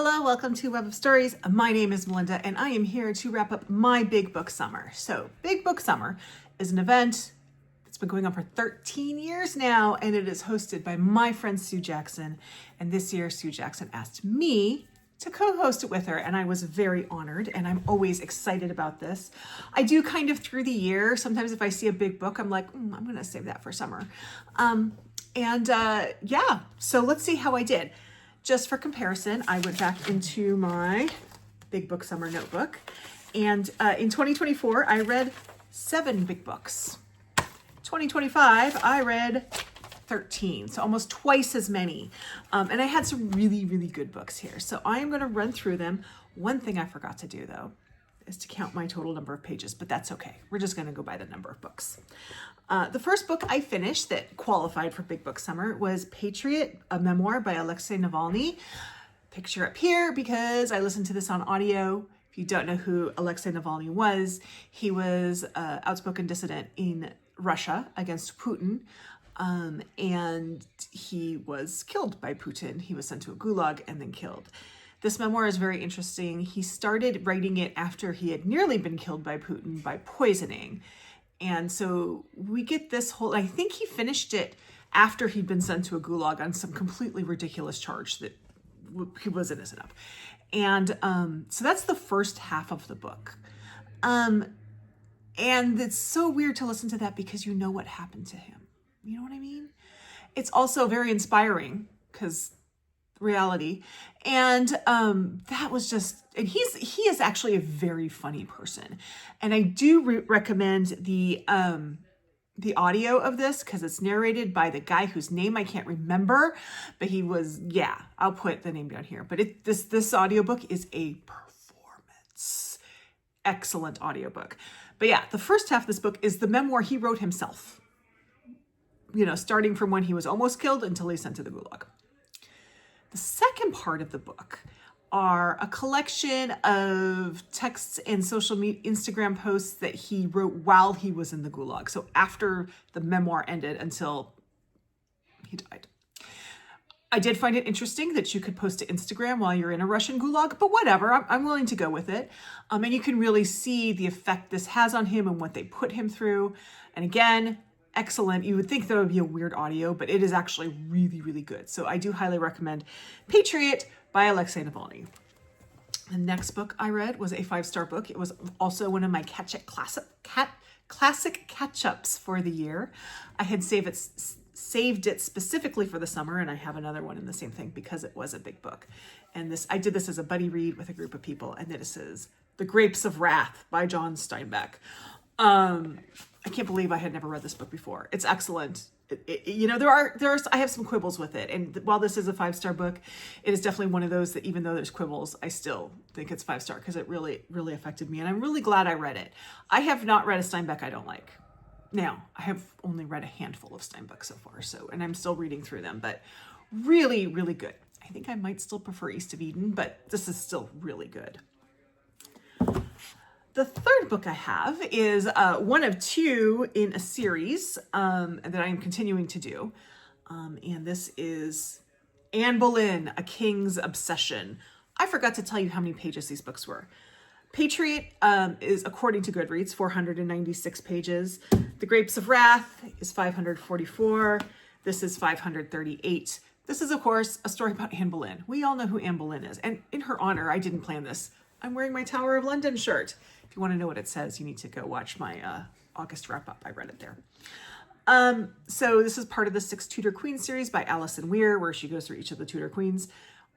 Hello, welcome to Web of Stories. My name is Melinda and I am here to wrap up my Big Book Summer. So Big Book Summer is an event that's been going on for 13 years now, and it is hosted by my friend Sue Jackson. And this year Sue Jackson asked me to co-host it with her, and I was very honored, and I'm always excited about this. I do kind of through the year. Sometimes if I see a big book, I'm like, I'm gonna save that for summer. Yeah, so let's see how I did. Just for comparison, I went back into my Big Book Summer notebook, and in 2024, I read 7 big books. 2025, I read 13, so almost twice as many. And I had some really, really good books here. So I am going to run through them. One thing I forgot to do, though, is to count my total number of pages, but that's okay. We're just going to go by the number of books. The first book I finished that qualified for Big Book Summer was Patriot, a memoir by Alexei Navalny. Picture up here because I listened to this on audio. If you don't know who Alexei Navalny was, he was an outspoken dissident in Russia against Putin. And he was killed by Putin. He was sent to a gulag and then killed. This memoir is very interesting. He started writing it after he had nearly been killed by Putin by poisoning. And so we get this whole, I think he finished it after he'd been sent to a gulag on some completely ridiculous charge that he was innocent of. And so that's the first half of the book. And it's so weird to listen to that because you know what happened to him. You know what I mean? It's also very inspiring because reality. And that was just, and he is actually a very funny person. And I do recommend the audio of this because it's narrated by the guy whose name I can't remember, but he was, yeah, I'll put the name down here. But this audiobook is a performance. Excellent audiobook. But yeah, the first half of this book is the memoir he wrote himself. You know, starting from when he was almost killed until he's sent to the gulag. The second part of the book are a collection of texts and social media Instagram posts that he wrote while he was in the gulag. So after the memoir ended until he died. I did find it interesting that you could post to Instagram while you're in a Russian gulag, but whatever, I'm willing to go with it. And you can really see the effect this has on him and what they put him through. And again, excellent. You would think that would be a weird audio, but it is actually really, really good. So I do highly recommend Patriot by Alexei Navalny. The next book I read was a 5-star book. It was also one of my classic catch-ups for the year. I had saved it specifically for the summer, and I have another one in the same thing because it was a big book. And I did this as a buddy read with a group of people, and this is The Grapes of Wrath by John Steinbeck. I can't believe I had never read this book before. It's excellent. You know, I have some quibbles with it. And while this is a 5-star book, it is definitely one of those that even though there's quibbles, I still think it's 5-star because it really, really affected me. And I'm really glad I read it. I have not read a Steinbeck I don't like. Now, I have only read a handful of Steinbeck so far, and I'm still reading through them, but really, really good. I think I might still prefer East of Eden, but this is still really good. The third book I have is one of 2 in a series that I am continuing to do. And this is Anne Boleyn, A King's Obsession. I forgot to tell you how many pages these books were. Patriot is, according to Goodreads, 496 pages. The Grapes of Wrath is 544. This is 538. This is, of course, a story about Anne Boleyn. We all know who Anne Boleyn is. And in her honor, I didn't plan this. I'm wearing my Tower of London shirt. If you want to know what it says, you need to go watch my August wrap-up. I read it there. So this is part of the 6 Tudor Queen series by Alison Weir, where she goes through each of the Tudor queens.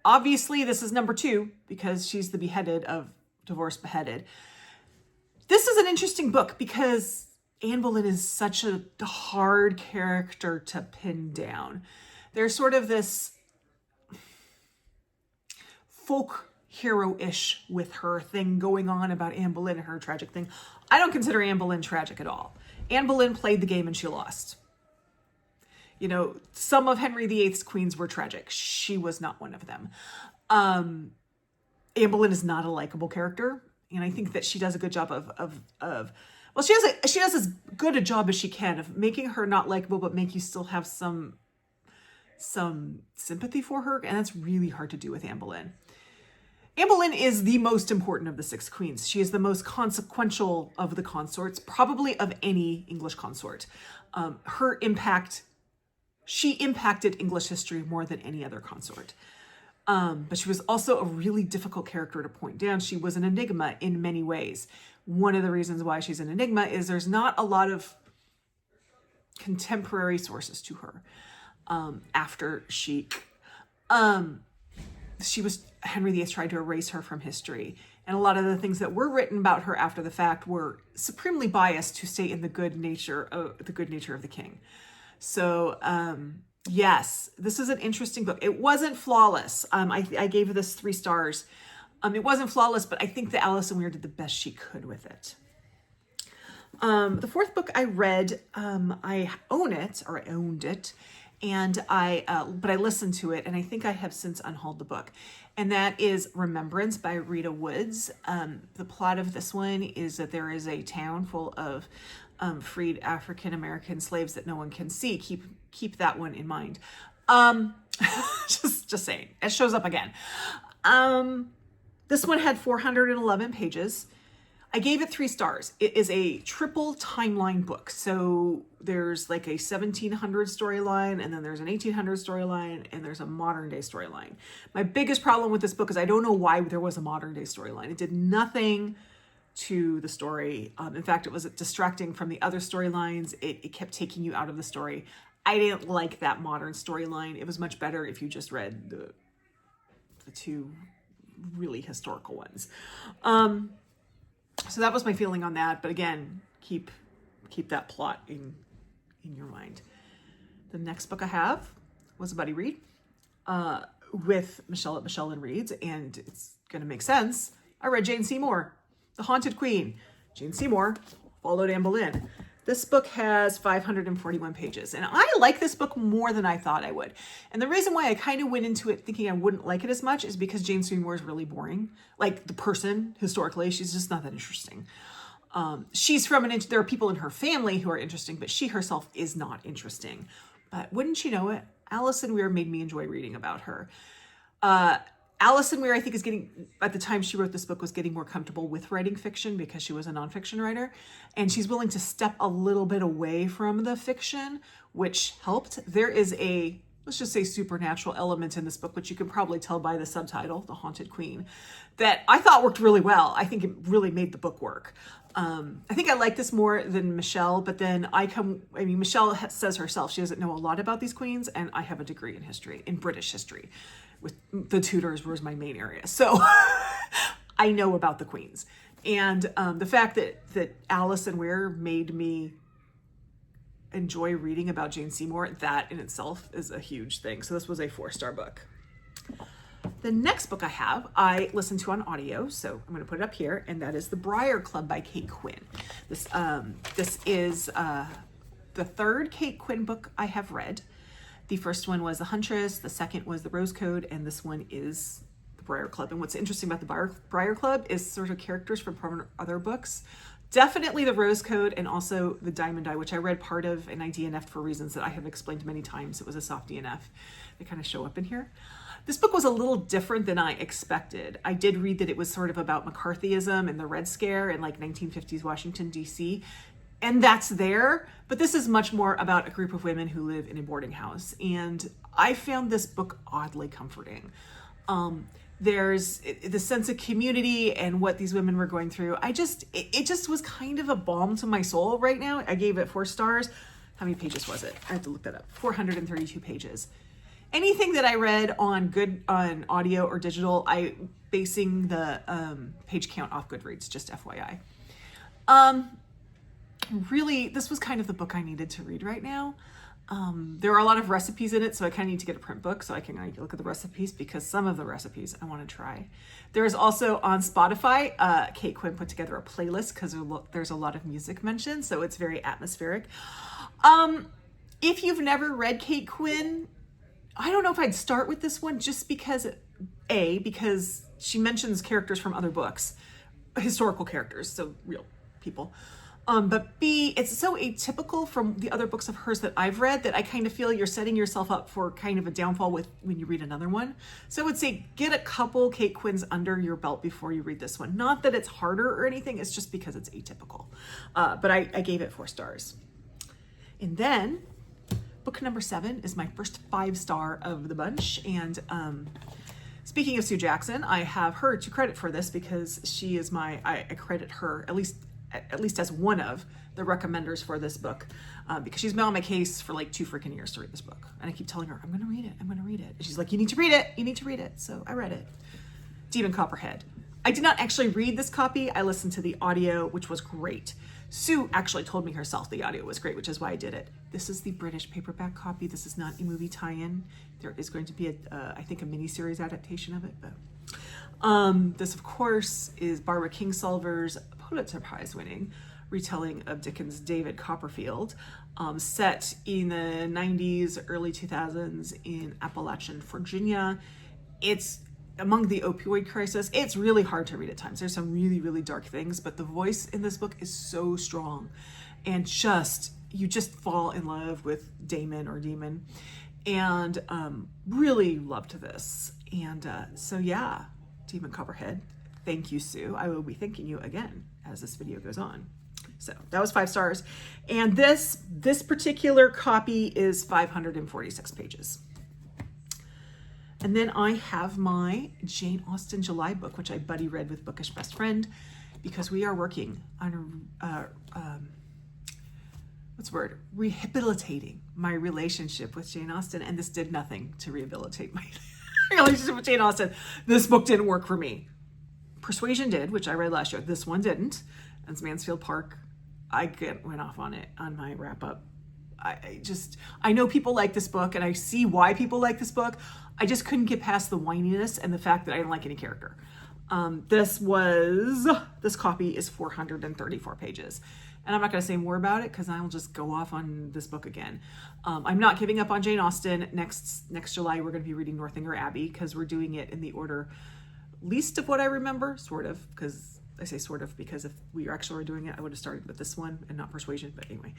Obviously, this is number 2 because she's the beheaded of Divorce Beheaded. This is an interesting book because Anne Boleyn is such a hard character to pin down. There's sort of this folk hero-ish with her thing going on about Anne Boleyn and her tragic thing. I don't consider Anne Boleyn tragic at all. Anne Boleyn played the game and she lost. You know, some of Henry VIII's queens were tragic. She was not one of them. Anne Boleyn is not a likable character, and I think that she does a good job well, she does as good a job as she can of making her not likable, but make you still have some sympathy for her, and that's really hard to do with Anne Boleyn. Anne Boleyn is the most important of the six queens. She is the most consequential of the consorts, probably of any English consort. She impacted English history more than any other consort. But she was also a really difficult character to point down. She was an enigma in many ways. One of the reasons why she's an enigma is there's not a lot of contemporary sources to her after she was, Henry VIII tried to erase her from history. And a lot of the things that were written about her after the fact were supremely biased to stay in the good nature of the king. So, yes, this is an interesting book. It wasn't flawless. I gave this 3 stars. It wasn't flawless, but I think that Alison Weir did the best she could with it. The 4th book I read, I owned it, and but I listened to it, and I think I have since unhauled the book. And that is Remembrance by Rita Woods. The plot of this one is that there is a town full of freed African-American slaves that no one can see. Keep that one in mind. Just saying, it shows up again. This one had 411 pages. I gave it 3 stars. It is a triple timeline book. So there's like a 1700 storyline, and then there's an 1800 storyline, and there's a modern day storyline. My biggest problem with this book is I don't know why there was a modern day storyline. It did nothing to the story. In fact, it was distracting from the other storylines. It kept taking you out of the story. I didn't like that modern storyline. It was much better if you just read the 2 really historical ones. So that was my feeling on that. But again, keep that plot in your mind. The next book I have was a buddy read with Michelle at Michelle and Reads, and it's going to make sense. I read Jane Seymour, The Haunted Queen. Jane Seymour followed Anne Boleyn. This book has 541 pages, and I like this book more than I thought I would. And the reason why I kind of went into it thinking I wouldn't like it as much is because Jane Seymour is really boring. Like, the person, historically, she's just not that interesting. She's from there are people in her family who are interesting, but she herself is not interesting. But wouldn't you know it, Alison Weir made me enjoy reading about her. Alison Weir, I think, is getting, at the time she wrote this book, was getting more comfortable with writing fiction because she was a nonfiction writer. And she's willing to step a little bit away from the fiction, which helped. There is a, let's just say, supernatural element in this book, which you can probably tell by the subtitle, The Haunted Queen, that I thought worked really well. I think it really made the book work. I think I like this more than Michelle, but then Michelle says herself, she doesn't know a lot about these queens, and I have a degree in history, in British history. With the Tudors was my main area. So I know about the queens. And the fact that Alison Weir made me enjoy reading about Jane Seymour, that in itself is a huge thing. So this was a 4-star book. The next book I listened to on audio, so I'm going to put it up here, and that is The Briar Club by Kate Quinn. This is the 3rd Kate Quinn book I have read. The first one was The Huntress, the second was The Rose Code, and this one is The Briar Club. And what's interesting about the Briar Club is sort of characters from other books. Definitely The Rose Code, and also The Diamond Eye, which I read part of and I DNF'd for reasons that I have explained many times. It was a soft DNF. They kind of show up in here. This book was a little different than I expected. I did read that it was sort of about McCarthyism and the Red Scare in like 1950s Washington, D.C., and that's there, but this is much more about a group of women who live in a boarding house. And I found this book oddly comforting. There's the sense of community and what these women were going through. It just was kind of a balm to my soul right now. I gave it 4 stars. How many pages was it? I have to look that up. 432 pages. Anything that I read on audio or digital, I basing the page count off Goodreads, just FYI. Really, this was kind of the book I needed to read right now. There are a lot of recipes in it, so I kind of need to get a print book so I can look at the recipes, because some of the recipes I want to try. There is also on Spotify, Kate Quinn put together a playlist because there's a lot of music mentioned, so it's very atmospheric. If you've never read Kate Quinn, I don't know if I'd start with this one, just because she mentions characters from other books, historical characters, so real people. But B, it's so atypical from the other books of hers that I've read that I kind of feel you're setting yourself up for kind of a downfall with when you read another one. So I would say get a couple Kate Quinns under your belt before you read this one. Not that it's harder or anything, it's just because it's atypical. But I gave it 4 stars. And then book number 7 is my first 5-star of the bunch. And speaking of Sue Jackson, I have her to credit for this because she is I credit her at least as one of the recommenders for this book, because she's been on my case for like 2 freaking years to read this book. And I keep telling her, I'm going to read it. And she's like, you need to read it. You need to read it. So I read it. Demon Copperhead. I did not actually read this copy. I listened to the audio, which was great. Sue actually told me herself the audio was great, which is why I did it. This is the British paperback copy. This is not a movie tie-in. There is going to be I think a miniseries adaptation of it. But this, of course, is Barbara Kingsolver's Pulitzer Prize winning retelling of Dickens' David Copperfield, set in the 90s, early 2000s in Appalachian, Virginia. It's among the opioid crisis. It's really hard to read at times. There's some really, really dark things, but the voice in this book is so strong, and you just fall in love with Damon or Demon, and really loved this. And so yeah, Demon Copperhead. Thank you, Sue. I will be thanking you again as this video goes on. So that was 5 stars. And this particular copy is 546 pages. And then I have my Jane Austen July book, which I buddy read with Bookish Best Friend, because we are working on rehabilitating my relationship with Jane Austen. And this did nothing to rehabilitate my relationship with Jane Austen. This book didn't work for me. Persuasion did, which I read last year. This one didn't. And it's Mansfield Park. I went off on it on my wrap up. I know people like this book, and I see why people like this book. I just couldn't get past the whininess and the fact that I didn't like any character. This copy is 434 pages. And I'm not going to say more about it because I will just go off on this book again. I'm not giving up on Jane Austen. Next July, we're going to be reading Northanger Abbey because we're doing it in the order least of what I remember, sort of, because I say sort of because if we actually were doing it, I would have started with this one and not Persuasion, but anyway,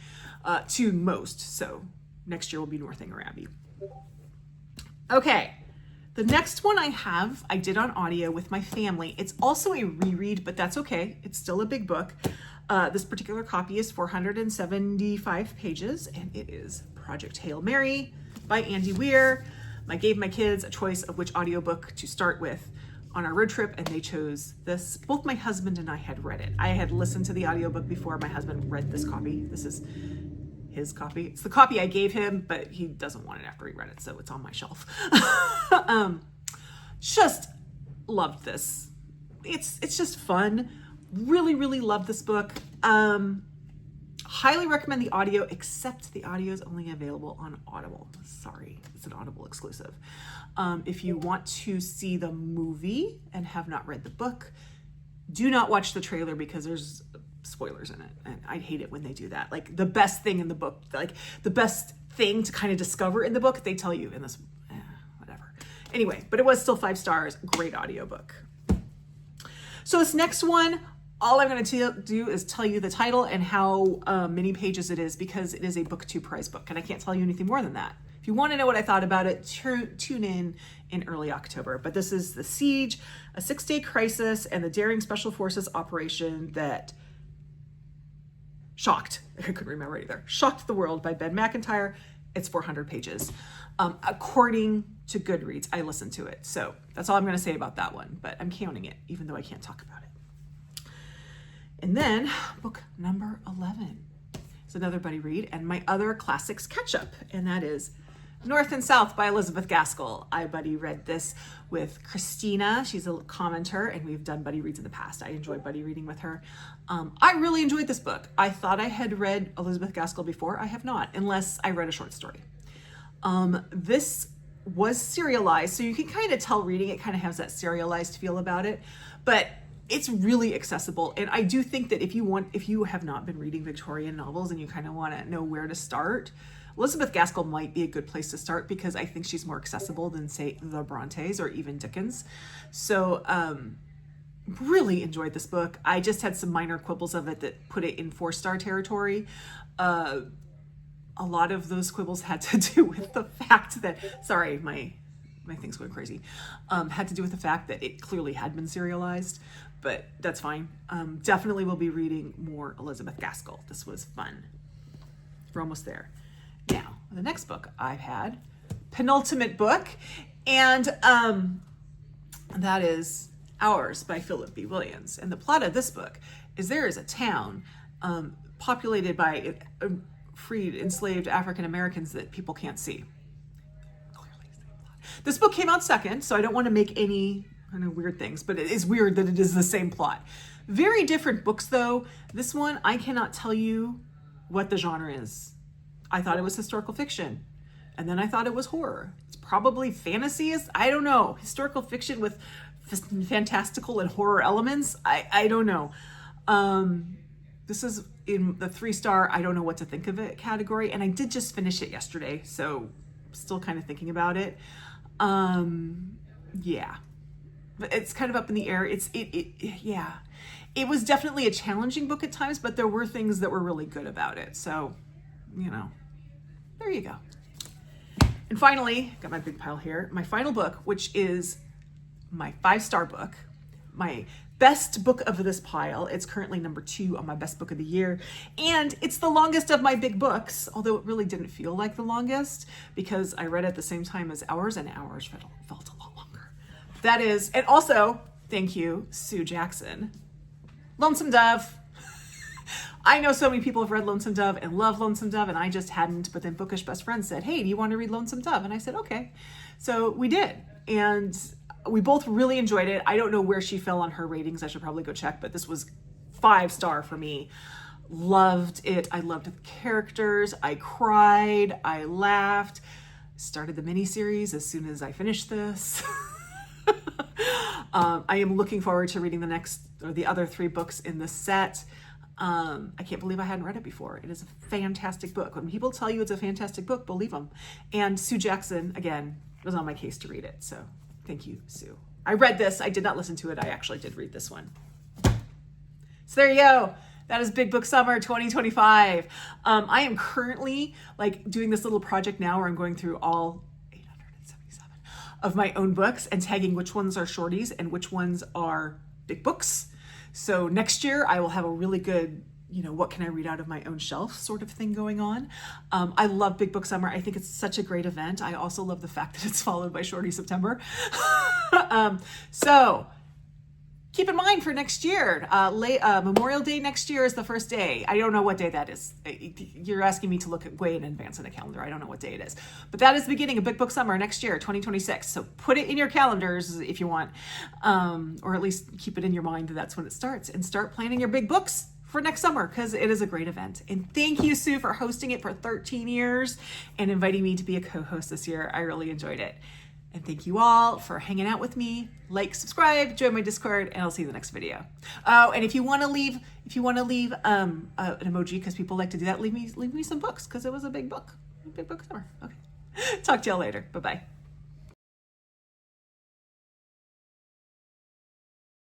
to most. So next year will be Northanger Abbey. Okay, the next one I did on audio with my family. It's also a reread, but that's okay. It's still a big book. This particular copy is 475 pages, and it is Project Hail Mary by Andy Weir. I gave my kids a choice of which audiobook to start with on our road trip, and they chose this. Both my husband and I had read it. I had listened to the audiobook before. My husband read this copy. This is his copy. It's the copy I gave him, but he doesn't want it after he read it, so it's on my shelf. Just loved this. It's just fun. Really, really love this book. Highly recommend the audio, except the audio is only available on Audible. Sorry, it's an Audible exclusive. If you want to see the movie and have not read the book, do not watch the trailer because there's spoilers in it. And I hate it when they do that. Like the best thing in the book, like the best thing to kind of discover in the book, they tell you in this, whatever. Anyway, but it was still 5 stars. Great audiobook. So this next one, all I'm going to do is tell you the title and how many pages it is, because it is a booktube prize book, and I can't tell you anything more than that. If you want to know what I thought about it, tune in early October. But this is The Siege, a 6-day crisis, and the daring special forces operation that shocked the world by Ben Macintyre. It's 400 pages. According to Goodreads, I listened to it. So that's all I'm going to say about that one, but I'm counting it, even though I can't talk about it. And then book number 11 is another buddy read and my other classics catch up, and that is North and South by Elizabeth Gaskell. I buddy read this with Christina. She's a commenter, and we've done buddy reads in the past. I enjoy buddy reading with her. I really enjoyed this book. I thought I had read Elizabeth Gaskell before. I have not, unless I read a short story. This was serialized, so you can kind of tell reading it kind of has that serialized feel about it, but it's really accessible. And I do think that if you have not been reading Victorian novels and you kind of want to know where to start, Elizabeth Gaskell might be a good place to start, because I think she's more accessible than, say, the Brontes or even Dickens. So really enjoyed this book. I just had some minor quibbles of it that put it in 4-star territory. A lot of those quibbles had to do with the fact that, sorry, my thing's going crazy, had to do with the fact that it clearly had been serialized, but that's fine. Definitely will be reading more Elizabeth Gaskell. This was fun. We're almost there. Now, the next book I've had, penultimate book, and that is Ours by Phillip B. Williams. And the plot of this book is there is a town populated by freed, enslaved African Americans that people can't see. This book came out second, so I don't want to make any kind of weird things, but it is weird that it is the same plot. Very different books, though. This one, I cannot tell you what the genre is. I thought it was historical fiction, and then I thought it was horror. It's probably fantasy. I don't know. Historical fiction with fantastical and horror elements. I don't know. This is in the 3-star, I don't know what to think of it category, and I did just finish it yesterday, so still kind of thinking about it. Yeah, but it's kind of up in the air. Yeah, it was definitely a challenging book at times, but there were things that were really good about it. So, you know, there you go. And finally, got my big pile here, my final book, which is my 5-star book, my best book of this pile. It's currently number 2 on my best book of the year. And it's the longest of my big books, although it really didn't feel like the longest because I read it at the same time as Ours, and Ours felt a lot longer. That is, and also, thank you, Sue Jackson. Lonesome Dove. I know so many people have read Lonesome Dove and love Lonesome Dove, and I just hadn't, but then Bookish Best Friend said, hey, do you want to read Lonesome Dove? And I said, okay. So we did. And we both really enjoyed it. I don't know where she fell on her ratings. I should probably go check, but this was 5-star for me. Loved it. I loved the characters. I cried. I laughed. Started the miniseries as soon as I finished this. I am looking forward to reading the other 3 books in the set. I can't believe I hadn't read it before. It is a fantastic book. When people tell you it's a fantastic book, believe them. And Sue Jackson, again, was on my case to read it. So thank you, Sue. I read this. I did not listen to it. I actually did read this one. So there you go. That is Big Book Summer 2025. I am currently doing this little project now where I'm going through all 877 of my own books and tagging which ones are shorties and which ones are big books. So next year I will have a really good, what can I read out of my own shelf sort of thing going on. I love Big Book Summer. I think it's such a great event. I also love the fact that it's followed by Shorty September. So keep in mind for next year, Memorial Day next year is the first day. I don't know what day that is. You're asking me to look at way in advance on a calendar. I don't know what day it is. But that is the beginning of Big Book Summer next year, 2026. So put it in your calendars if you want, or at least keep it in your mind that that's when it starts, and start planning your big books for next summer because it is a great event. And thank you, Sue, for hosting it for 13 years and inviting me to be a co-host this year. I really enjoyed it. And thank you all for hanging out with me. Like, subscribe, join my Discord, and I'll see you in the next video. Oh, and if you want to leave an emoji, because people like to do that, leave me some books, because it was a big book summer. Okay. Talk to y'all later. Bye-bye.